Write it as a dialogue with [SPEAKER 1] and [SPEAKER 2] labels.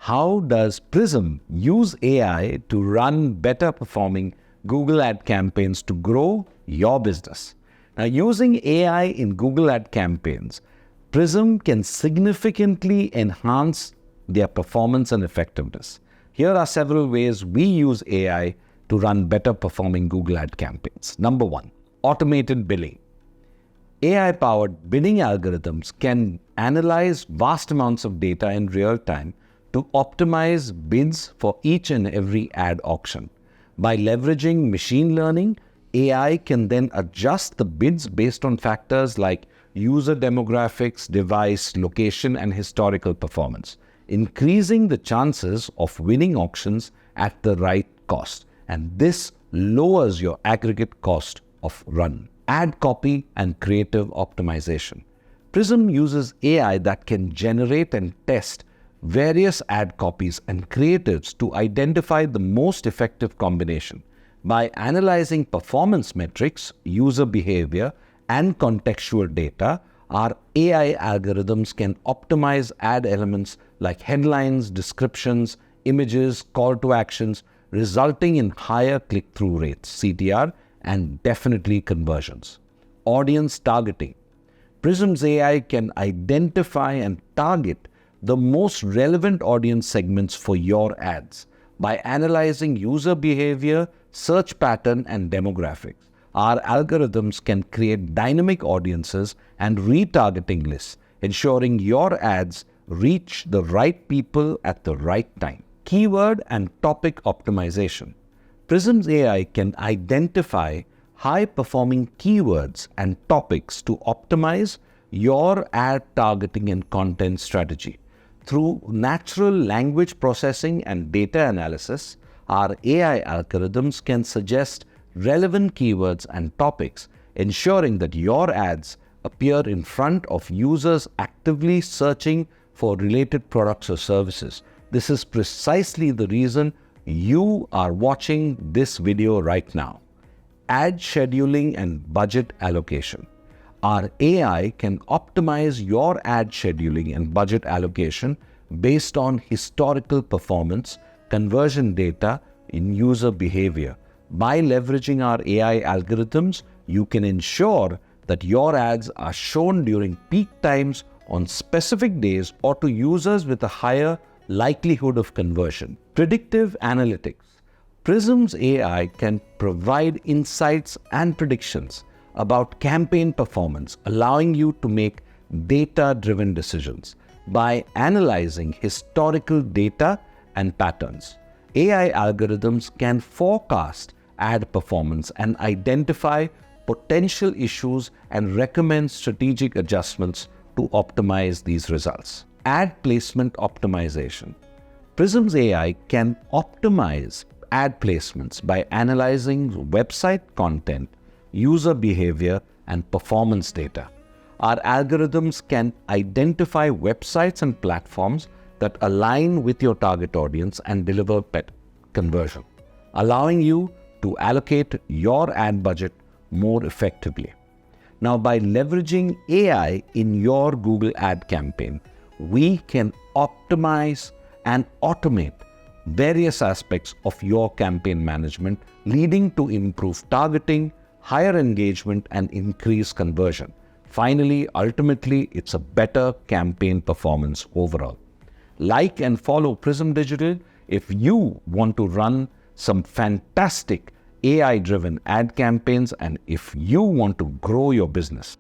[SPEAKER 1] how does Prism use AI to run better performing Google ad campaigns to grow your business? Now, using AI in Google ad campaigns, Prism can significantly enhance their performance and effectiveness. Here are several ways we use AI to run better performing Google ad campaigns. Number one, automated bidding. AI-powered bidding algorithms can analyze vast amounts of data in real time to optimize bids for each and every ad auction. By leveraging machine learning, AI can then adjust the bids based on factors like user demographics, device, location, and historical performance, increasing the chances of winning auctions at the right cost. And this lowers your aggregate cost of run. Ad copy and creative optimization. Prism uses AI that can generate and test various ad copies and creatives to identify the most effective combination. By analyzing performance metrics, user behavior, and contextual data, our AI algorithms can optimize ad elements like headlines, descriptions, images, call to actions, resulting in higher click-through rates, CTR, and definitely conversions. Audience targeting. Prism's AI can identify and target the most relevant audience segments for your ads. By analyzing user behavior, search pattern, and demographics, our algorithms can create dynamic audiences and retargeting lists, ensuring your ads reach the right people at the right time. Keyword and topic optimization. Prism's AI can identify high-performing keywords and topics to optimize your ad targeting and content strategy. Through natural language processing and data analysis, our AI algorithms can suggest relevant keywords and topics, ensuring that your ads appear in front of users actively searching for related products or services. This is precisely the reason you are watching this video right now. Ad scheduling and budget allocation. Our AI can optimize your ad scheduling and budget allocation based on historical performance, conversion data, and user behavior. By leveraging our AI algorithms, you can ensure that your ads are shown during peak times on specific days or to users with a higher likelihood of conversion. Predictive Analytics. Prism's AI can provide insights and predictions about campaign performance, allowing you to make data-driven decisions. By analyzing historical data and patterns, AI algorithms can forecast ad performance and identify potential issues and recommend strategic adjustments to optimize these results. Ad placement optimization. Prism's AI can optimize ad placements by analyzing website content, user behavior, and performance data. Our algorithms can identify websites and platforms that align with your target audience and deliver better conversion, allowing you to allocate your ad budget more effectively. Now, by leveraging AI in your Google ad campaign, we can optimize and automate various aspects of your campaign management, leading to improved targeting, higher engagement, and increased conversion. Finally, ultimately, it's a better campaign performance overall. Like and follow Prism Digital if you want to run some fantastic AI-driven ad campaigns and if you want to grow your business.